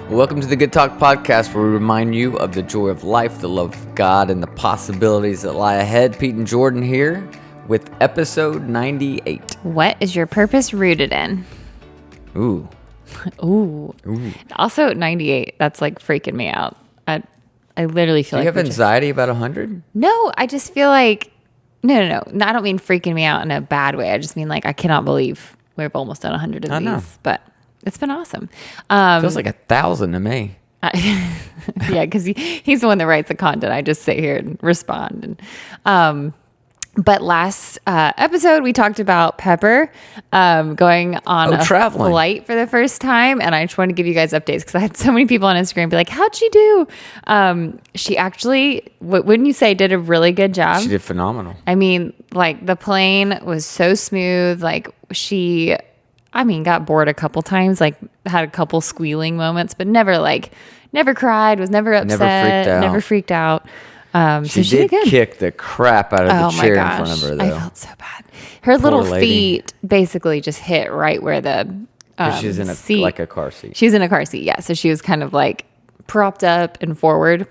Welcome to the Good Talk Podcast, where we remind you of the joy of life, the love of God, and the possibilities that lie ahead. Pete and Jordyn here with episode 98. What is your purpose rooted in? Ooh. Ooh. Also, 98. That's like freaking me out. I literally feel Do like you have anxiety about 100? No, I just feel like no. I don't mean freaking me out in a bad way. I just mean like I cannot believe we've almost done 100 of these. Know. But it's been awesome. Feels like 1,000 to me. Yeah, because he's the one that writes the content. I just sit here and respond. But last episode, we talked about Pepper going on a flight for the first time. And I just wanted to give you guys updates because I had so many people on Instagram be like, how'd she do? She actually, wouldn't you say, did a really good job? She did phenomenal. I mean, like the plane was so smooth. Like got bored a couple times, like had a couple squealing moments, but never cried, was never upset, never freaked out. She did kick the crap out of the chair in front of her, though. I felt so bad. Her little feet basically just hit right where the she's in a car seat. She's in a car seat, yeah. So she was kind of like propped up and forward.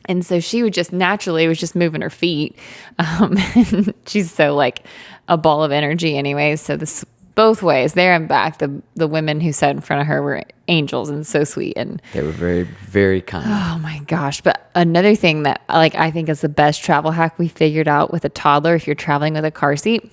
And so she would just naturally was just moving her feet. And she's so like a ball of energy anyway. So this both ways, there and back, the women who sat in front of her were angels and so sweet, and they were very, very kind. Oh my gosh. But another thing that I think is the best travel hack we figured out with a toddler, if you're traveling with a car seat,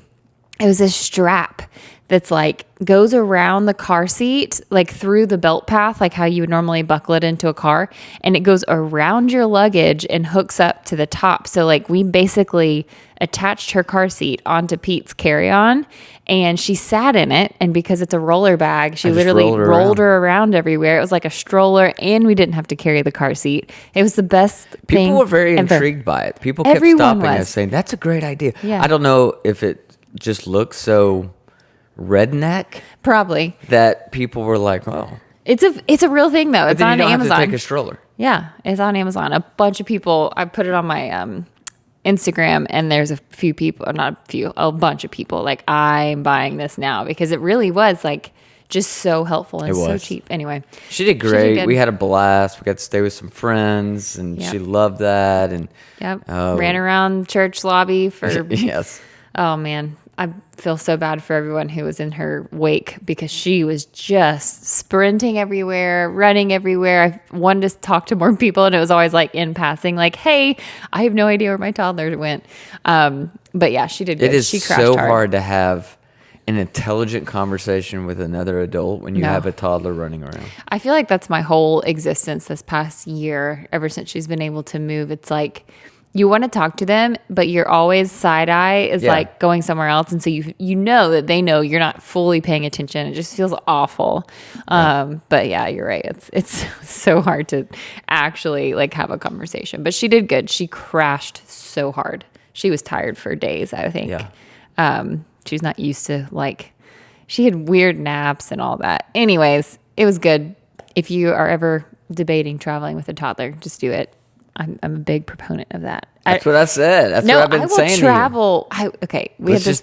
it was a strap that's like goes around the car seat, like through the belt path, like how you would normally buckle it into a car, and it goes around your luggage and hooks up to the top. So like we basically attached her car seat onto Pete's carry-on, and she sat in it, and because it's a roller bag, she literally rolled her around everywhere. It was like a stroller, and we didn't have to carry the car seat. It was the best thing. People were very intrigued by it. People kept stopping us saying, that's a great idea. Yeah. I don't know if it just looks so redneck, probably, that people were like, "Oh, it's a real thing though." It's on Amazon. Have to take a stroller. Yeah, it's on Amazon. A bunch of people. I put it on my Instagram, and there's a bunch of people like, I'm buying this now, because it really was like just so helpful and so cheap. Anyway, she did great. We had a blast. We got to stay with some friends, and she loved that. And ran around church lobby for yes. Oh man, I feel so bad for everyone who was in her wake, because she was just sprinting everywhere, running everywhere. I wanted to talk to more people, and it was always like in passing, like, hey, I have no idea where my toddler went. But yeah, she did good. It is so hard to have an intelligent conversation with another adult when you have a toddler running around. I feel like that's my whole existence this past year, ever since she's been able to move. It's like, you want to talk to them, but you're always side eye is like going somewhere else. And so you know that they know you're not fully paying attention. It just feels awful. But yeah, you're right. It's so hard to actually like have a conversation, but she did good. She crashed so hard. She was tired for days, I think. Yeah. She's not used to she had weird naps and all that. Anyways, it was good. If you are ever debating traveling with a toddler, just do it. I'm a big proponent of that. That's what I said. That's what I've been saying. I will travel. We had this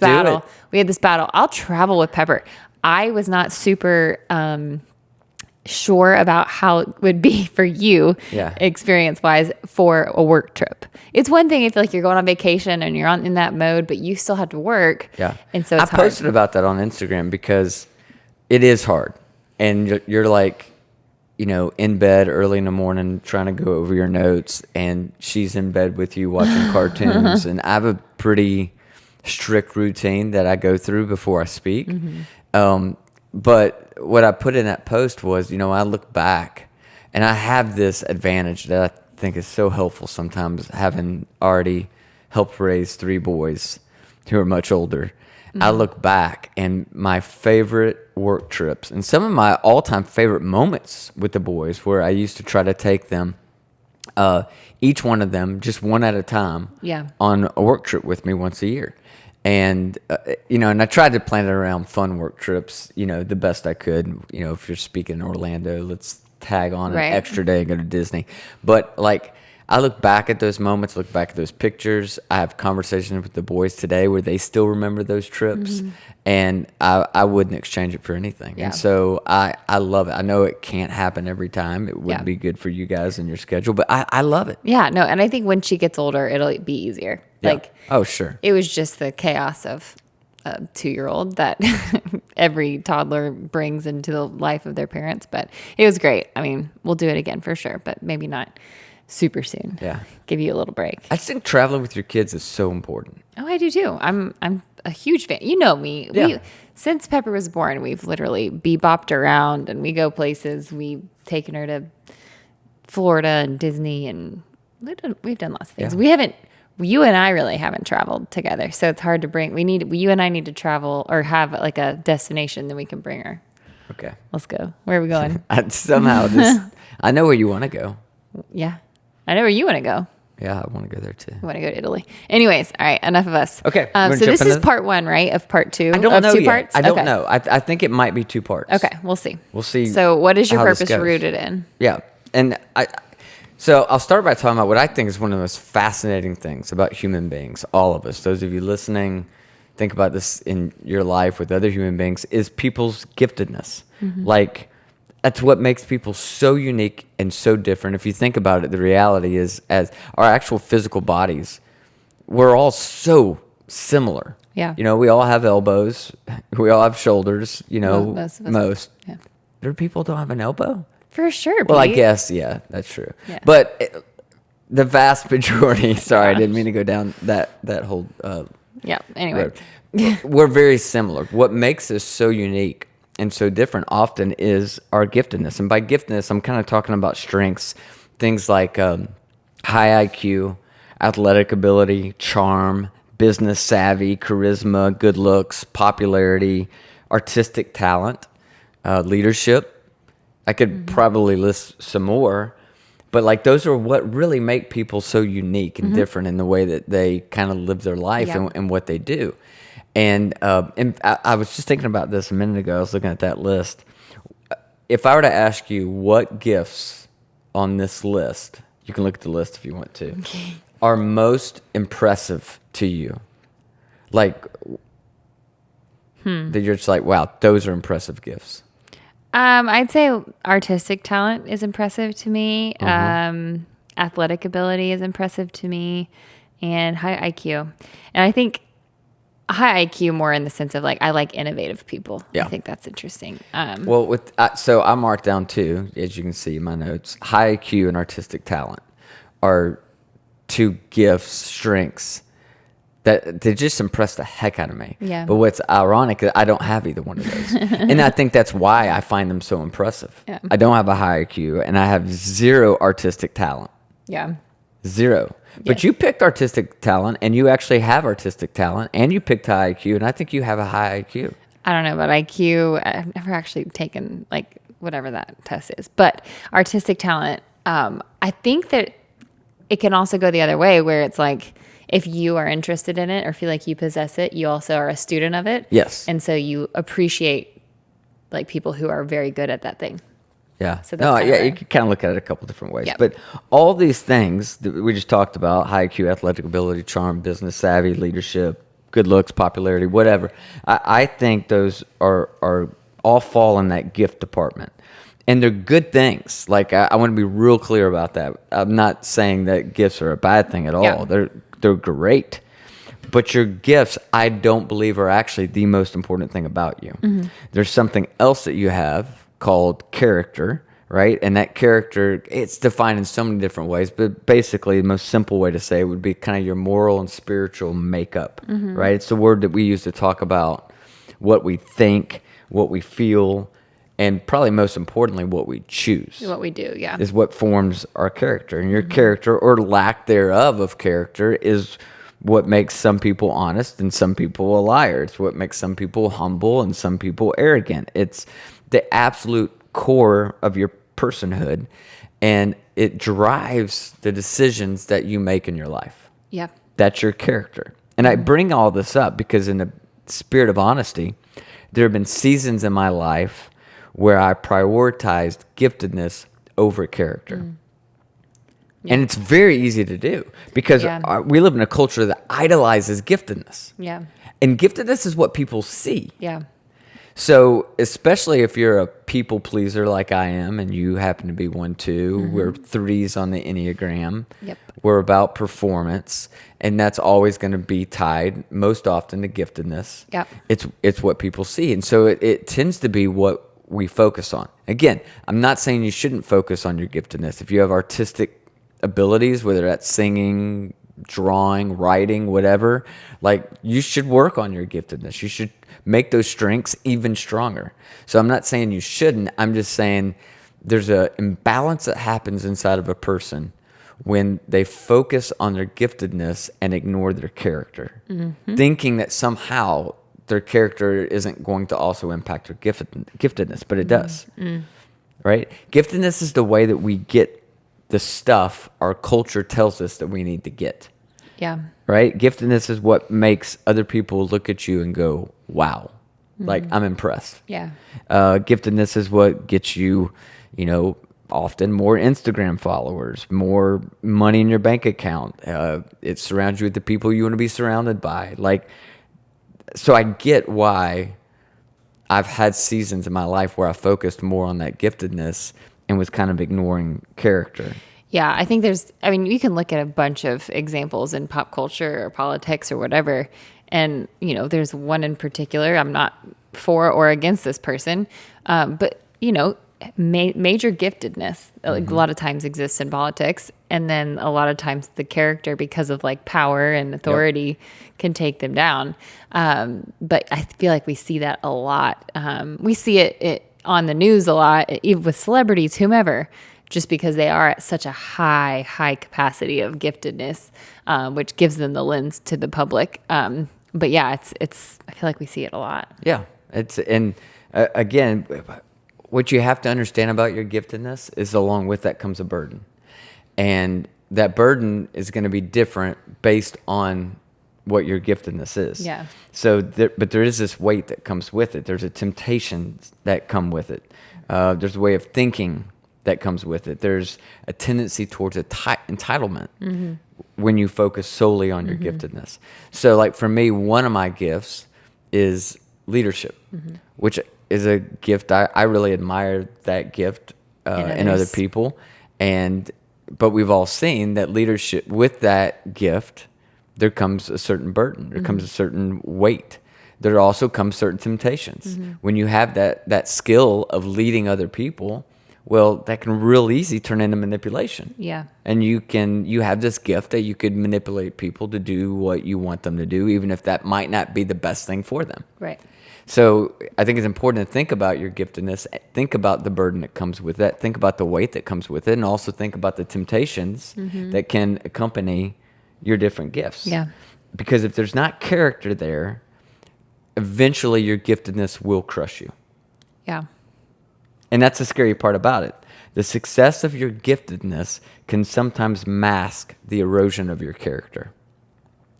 battle. I'll travel with Pepper. I was not super sure about how it would be for you, experience-wise, for a work trip. It's one thing if you're going on vacation and you're in that mode, but you still have to work. Yeah. And so it's hard. I posted about that on Instagram because it is hard. And you're like, in bed early in the morning trying to go over your notes, and she's in bed with you watching cartoons. And I have a pretty strict routine that I go through before I speak. Mm-hmm. But what I put in that post was, I look back and I have this advantage that I think is so helpful sometimes, having already helped raise 3 boys who are much older. Mm-hmm. I look back, and my favorite work trips and some of my all-time favorite moments with the boys, where I used to try to take them, each one of them, just one at a time, on a work trip with me once a year. And, and I tried to plan it around fun work trips, the best I could. If you're speaking in Orlando, let's tag on an extra day and go to Disney. But, I look back at those moments, look back at those pictures. I have conversations with the boys today where they still remember those trips, and I wouldn't exchange it for anything. Yeah. And so I love it. I know it can't happen every time. It wouldn't be good for you guys and your schedule, but I love it. Yeah, no, and I think when she gets older, it'll be easier. Yeah. Like, oh, sure. it was just the chaos of a 2-year-old that every toddler brings into the life of their parents. But it was great. I mean, we'll do it again for sure, but maybe not super soon. Yeah. Give you a little break. I just think traveling with your kids is so important. Oh, I do too. I'm a huge fan. You know me. Yeah. Since Pepper was born, we've literally bebopped around and we go places. We've taken her to Florida and Disney, and we've done lots of things. Yeah. We haven't. You and I really haven't traveled together, so it's hard to bring. You and I need to travel or have like a destination, then we can bring her. Okay. Let's go. Where are we going? I know where you want to go. Yeah, I know where you want to go. Yeah, I want to go there too. I want to go to Italy. Anyways, all right, enough of us. Okay, So this is part 1, right? Of part 2. I don't know two yet. parts? I don't Okay. know. I think it might be 2 parts. Okay, we'll see. We'll see. So what is your how this purpose goes. rooted in? Yeah, and so I'll start by talking about what I think is one of the most fascinating things about human beings. All of us, those of you listening, think about this in your life with other human beings, is people's giftedness. Like, that's what makes people so unique and so different. If you think about it, the reality is, as our actual physical bodies, we're all so similar. Yeah. You know, we all have elbows. We all have shoulders. You know, Most of us. most. Yeah. There are people who don't have an elbow. For sure. Well, I Pete. guess, yeah, that's true. Yeah. But the vast majority, sorry, I didn't mean to go down that whole Yeah. Anyway. road. We're very similar. What makes us so unique and so different often is our giftedness. And by giftedness, I'm kind of talking about strengths, things like high IQ, athletic ability, charm, business savvy, charisma, good looks, popularity, artistic talent, leadership. I could probably list some more, but like those are what really make people so unique and different in the way that they kind of live their life Yeah. and what they do. And I was just thinking about this a minute ago. I was looking at that list. If I were to ask you what gifts on this list, you can look at the list if you want to, are most impressive to you, like that you're just like, wow, those are impressive gifts. I'd say artistic talent is impressive to me. Athletic ability is impressive to me, and high IQ. And I think high IQ more in the sense of like I like innovative people. Yeah. I think that's interesting. Well, so I marked down 2, as you can see in my notes. High IQ and artistic talent are 2 gifts, strengths that they just impress the heck out of me. Yeah. But what's ironic is I don't have either one of those, and I think that's why I find them so impressive. Yeah. I don't have a high IQ, and I have 0 artistic talent. Yeah. 0. But Yes. you picked artistic talent, and you actually have artistic talent, and you picked high IQ, and I think you have a high IQ. I don't know about IQ. I've never actually taken like whatever that test is, but artistic talent. I think that it can also go the other way where it's like, if you are interested in it or feel like you possess it, you also are a student of it. Yes. And so you appreciate like people who are very good at that thing. Yeah. So that's kinda yeah, where- you can kind of look at it a couple different ways. Yep. But all these things that we just talked about, high IQ, athletic ability, charm, business savvy, leadership, good looks, popularity, whatever, I think those are all fall in that gift department. And they're good things. Like, I want to be real clear about that. I'm not saying that gifts are a bad thing at all. Yeah. They're great. But your gifts, I don't believe, are actually the most important thing about you. Mm-hmm. There's something else that you have called character, right? And that character, it's defined in so many different ways, but basically the most simple way to say it would be kind of your moral and spiritual makeup, right? It's the word that we use to talk about what we think, what we feel, and probably most importantly, what we choose. What we do, yeah. Is what forms our character. And your character, or lack thereof of character, is what makes some people honest and some people a liar. It's what makes some people humble and some people arrogant. It's the absolute core of your personhood, and it drives the decisions that you make in your life. Yeah. That's your character. And I bring all this up because in the spirit of honesty, there have been seasons in my life where I prioritized giftedness over character. And it's very easy to do because we live in a culture that idolizes giftedness. Yeah. And giftedness is what people see. Yeah. So especially if you're a people pleaser like I am, and you happen to be one too, we're threes on the Enneagram. Yep. We're about performance, and that's always going to be tied most often to giftedness. Yep. It's what people see, and so it tends to be what we focus on. Again, I'm not saying you shouldn't focus on your giftedness. If you have artistic abilities, whether that's singing, drawing, writing, whatever, like you should work on your giftedness. You should make those strengths even stronger. So I'm not saying you shouldn't. I'm just saying there's an imbalance that happens inside of a person when they focus on their giftedness and ignore their character, thinking that somehow their character isn't going to also impact their giftedness, but it does, right? Giftedness is the way that we get the stuff our culture tells us that we need to get. Yeah. Right? Giftedness is what makes other people look at you and go, wow, like I'm impressed. Yeah. Giftedness is what gets you, often more Instagram followers, more money in your bank account. It surrounds you with the people you want to be surrounded by. So I get why I've had seasons in my life where I focused more on that giftedness and was kind of ignoring character. Yeah, I think you can look at a bunch of examples in pop culture or politics or whatever. And, there's one in particular. I'm not for or against this person. But, major giftedness, like a lot of times exists in politics. And then a lot of times the character, because of like power and authority, can take them down. But I feel like we see that a lot. We see it on the news a lot, even with celebrities, whomever, just because they are at such a high capacity of giftedness, which gives them the lens to the public. But yeah, it's. I feel like we see it a lot. Yeah, again, what you have to understand about your giftedness is along with that comes a burden, and that burden is going to be different based on what your giftedness is. Yeah. So, but there is this weight that comes with it. There's a temptation that come with it. There's a way of thinking that comes with it. There's a tendency towards entitlement when you focus solely on your giftedness. So like for me, one of my gifts is leadership, which is a gift. I really admire that gift in other people. But we've all seen that leadership, with that gift, there comes a certain burden. There comes a certain weight. There also comes certain temptations. When you have that skill of leading other people, well, that can real easy turn into manipulation. Yeah. And you have this gift that you could manipulate people to do what you want them to do, even if that might not be the best thing for them. Right. So I think it's important to think about your giftedness, think about the burden that comes with that, think about the weight that comes with it, and also think about the temptations that can accompany your different gifts. Yeah. Because if there's not character there, eventually your giftedness will crush you. Yeah. And that's the scary part about it. The success of your giftedness can sometimes mask the erosion of your character.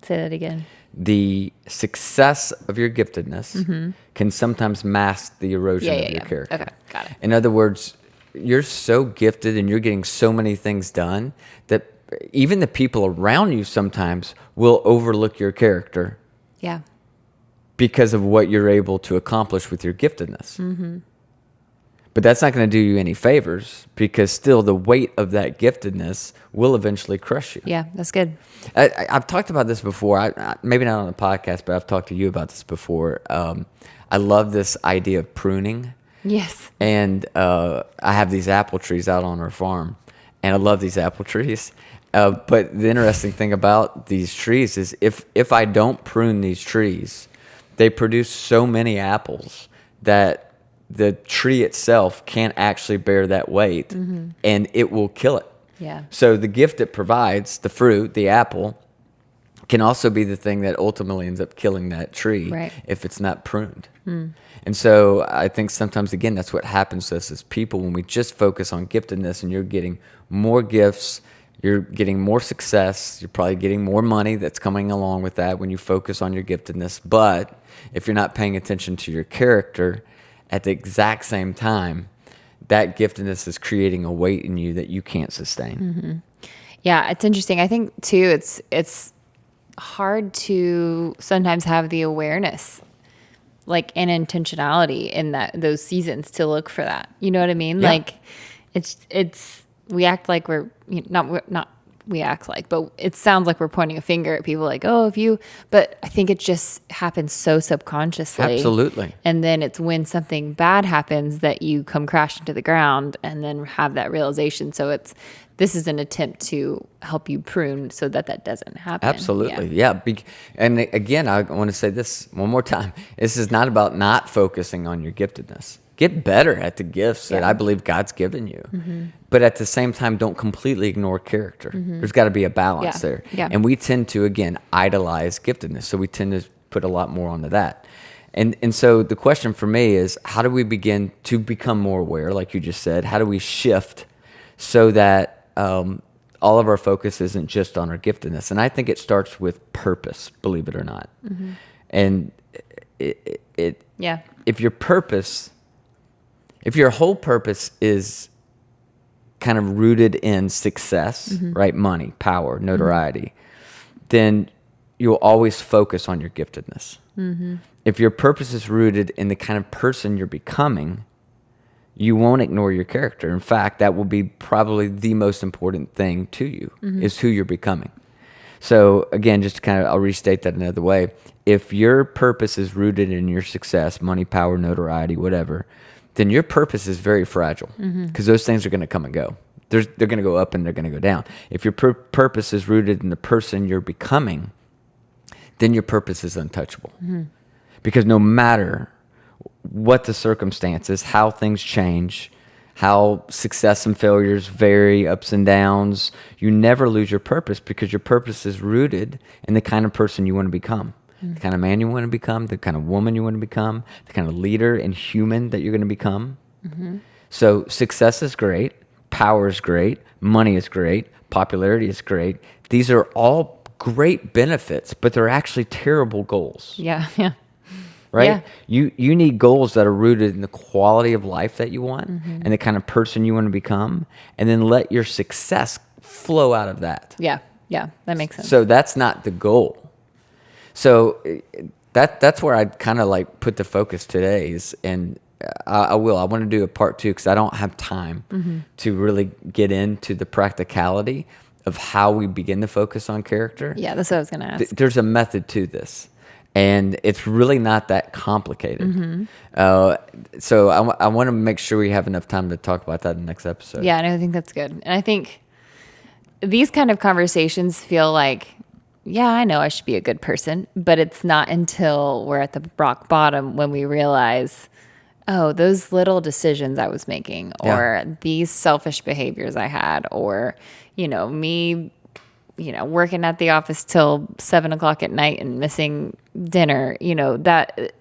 Say that again. The success of your giftedness can sometimes mask the erosion of your character. Okay, got it. In other words, you're so gifted and you're getting so many things done that even the people around you sometimes will overlook your character. Yeah. Because of what you're able to accomplish with your giftedness. But that's not going to do you any favors, because still the weight of that giftedness will eventually crush you. Yeah, that's good. I've talked about this before, maybe not on the podcast, but I've talked to you about this before. I love this idea of pruning. Yes. And I have these apple trees out on our farm, and I love these apple trees. But the interesting thing about these trees is if I don't prune these trees, they produce so many apples that the tree itself can't actually bear that weight, and it will kill it. Yeah. So the gift it provides, the fruit, the apple, can also be the thing that ultimately ends up killing that tree if it's not pruned. And so I think sometimes, again, that's what happens to us as people when we just focus on giftedness, and you're getting more gifts, you're getting more success, you're probably getting more money that's coming along with that when you focus on your giftedness. But if you're not paying attention to your character at the exact same time, that giftedness is creating a weight in you that you can't sustain. Yeah, it's interesting. I think too, it's hard to sometimes have the awareness, like, and intentionality in those seasons to look for that. You know what I mean? Yeah. Like, it's we act like not we act like, but it sounds like we're pointing a finger at people like, oh, if you, but I think it just happens so subconsciously. Absolutely. And then it's when something bad happens that you come crashing to the ground and then have that realization. So this is an attempt to help you prune so that doesn't happen. Absolutely. Yeah. And again, I want to say this one more time. This is not about not focusing on your giftedness. Get better at the gifts that I believe God's given you. Mm-hmm. But at the same time, don't completely ignore character. Mm-hmm. There's got to be a balance there. Yeah. And we tend to, again, idolize giftedness. So we tend to put a lot more onto that. And so the question for me is, how do we begin to become more aware, like you just said? How do we shift so that all of our focus isn't just on our giftedness? And I think it starts with purpose, believe it or not. Mm-hmm. And if your whole purpose is kind of rooted in success, mm-hmm. right? Money, power, notoriety, mm-hmm. then you'll always focus on your giftedness. Mm-hmm. If your purpose is rooted in the kind of person you're becoming, you won't ignore your character. In fact, that will be probably the most important thing to you, mm-hmm. is who you're becoming. So again, just to kind of, I'll restate that another way. If your purpose is rooted in your success, money, power, notoriety, whatever, then your purpose is very fragile, because those things are going to come and go. They're going to go up and they're going to go down. If your purpose is rooted in the person you're becoming, then your purpose is untouchable. Mm-hmm. Because no matter what the circumstances, how things change, how success and failures vary, ups and downs, you never lose your purpose, because your purpose is rooted in the kind of person you want to become. The kind of man you want to become, the kind of woman you want to become, the kind of leader and human that you're going to become. Mm-hmm. So success is great, power is great, money is great, popularity is great. These are all great benefits, but they're actually terrible goals. Yeah. Right? Yeah. You need goals that are rooted in the quality of life that you want, mm-hmm. and the kind of person you want to become, and then let your success flow out of that. Yeah, that makes sense. So that's not the goal. So that's where I'd kind of like put the focus today is, and I want to do a part 2, because I don't have time mm-hmm. to really get into the practicality of how we begin to focus on character. Yeah, that's what I was going to ask. There's a method to this, and it's really not that complicated. Mm-hmm. So I want to make sure we have enough time to talk about that in the next episode. Yeah, and I think that's good. And I think these kind of conversations feel like, yeah, I know I should be a good person, but it's not until we're at the rock bottom when we realize, oh, those little decisions I was making, or these selfish behaviors I had, or, me, working at the office till 7:00 at night and missing dinner, that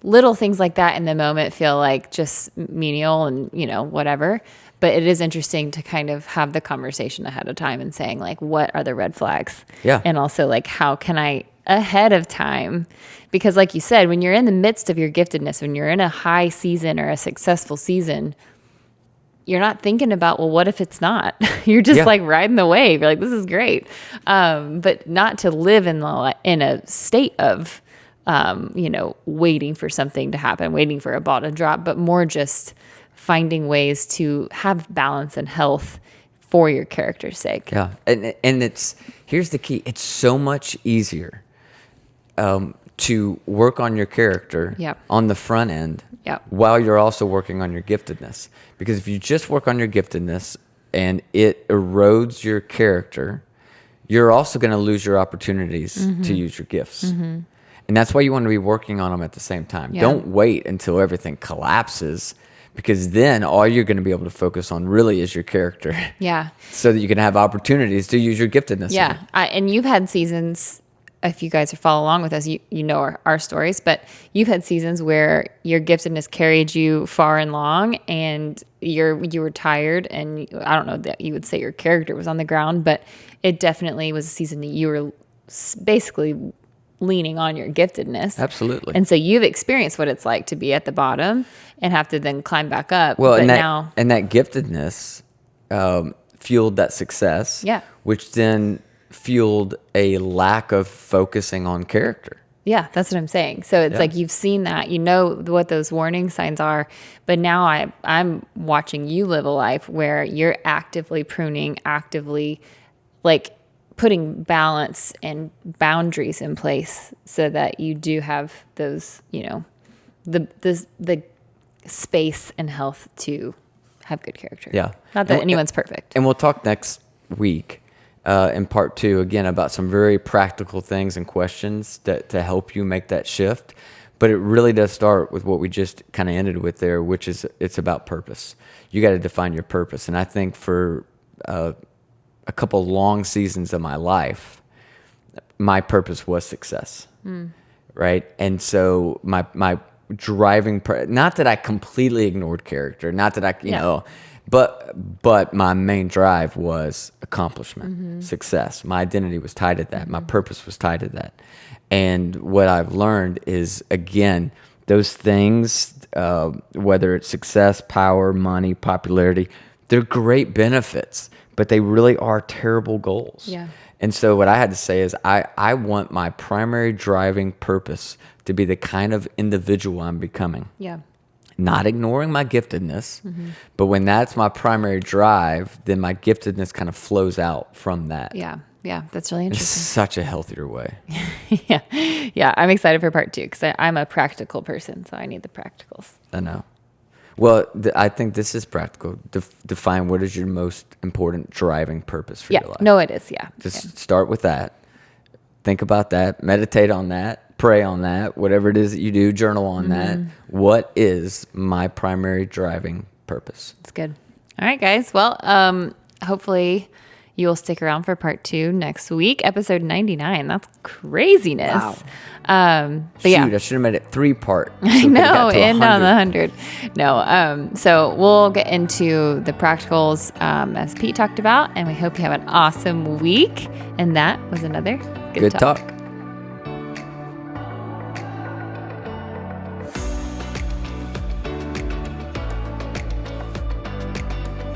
little things like that in the moment feel like just menial and, whatever. But it is interesting to kind of have the conversation ahead of time and saying, like, what are the red flags? Yeah. And also, like, how can I ahead of time? Because like you said, when you're in the midst of your giftedness, when you're in a high season or a successful season, you're not thinking about, well, what if it's not? You're just like riding the wave. You're like, this is great. But not to live in a state of, waiting for something to happen, waiting for a ball to drop, but more just finding ways to have balance and health for your character's sake. Yeah. And here's the key. It's so much easier to work on your character on the front end while you're also working on your giftedness. Because if you just work on your giftedness and it erodes your character, you're also going to lose your opportunities mm-hmm. to use your gifts. Mm-hmm. And that's why you want to be working on them at the same time. Yeah. Don't wait until everything collapses, because then all you're going to be able to focus on really is your character. Yeah. So that you can have opportunities to use your giftedness. Yeah. And you've had seasons, if you guys are following along with us, you know our stories, but you've had seasons where your giftedness carried you far and long, and you were tired, and I don't know that you would say your character was on the ground, but it definitely was a season that you were basically leaning on your giftedness. Absolutely. And so you've experienced what it's like to be at the bottom and have to then climb back up. Well, but and that giftedness fueled that success. Yeah. Which then fueled a lack of focusing on character. Yeah, that's what I'm saying. So it's like you've seen that, you know what those warning signs are, but now I'm watching you live a life where you're actively pruning, actively like putting balance and boundaries in place so that you do have those, you know, the space and health to have good character. Yeah. Not that anyone's perfect. And we'll talk next week in part 2, again, about some very practical things and questions to help you make that shift. But it really does start with what we just kind of ended with there, which is it's about purpose. You got to define your purpose. And I think for a couple long seasons of my life, my purpose was success, right? And so my driving, not that I completely ignored character, not that I, you know, but my main drive was accomplishment, success. My identity was tied to that. My purpose was tied to that. And what I've learned is, again, those things, whether it's success, power, money, popularity, they're great benefits, but they really are terrible goals. Yeah. And so what I had to say is I want my primary driving purpose to be the kind of individual I'm becoming. Yeah. Not ignoring my giftedness, but when that's my primary drive, then my giftedness kind of flows out from that. Yeah. Yeah. That's really In interesting. such a healthier way. Yeah. Yeah. I'm excited for part 2 because I'm a practical person. So I need the practicals. I know. Well, I think this is practical. Define what is your most important driving purpose for your life. No, it is. Yeah. Just start with that. Think about that. Meditate on that. Pray on that. Whatever it is that you do, journal on that. What is my primary driving purpose? It's good. All right, guys. Well, hopefully you'll stick around for part 2 next week, episode 99. That's craziness. Wow. But yeah. Shoot, I should have made it 3-part. I know, end on the 100. No, so we'll get into the practicals as Pete talked about, and we hope you have an awesome week. And that was another Good Talk.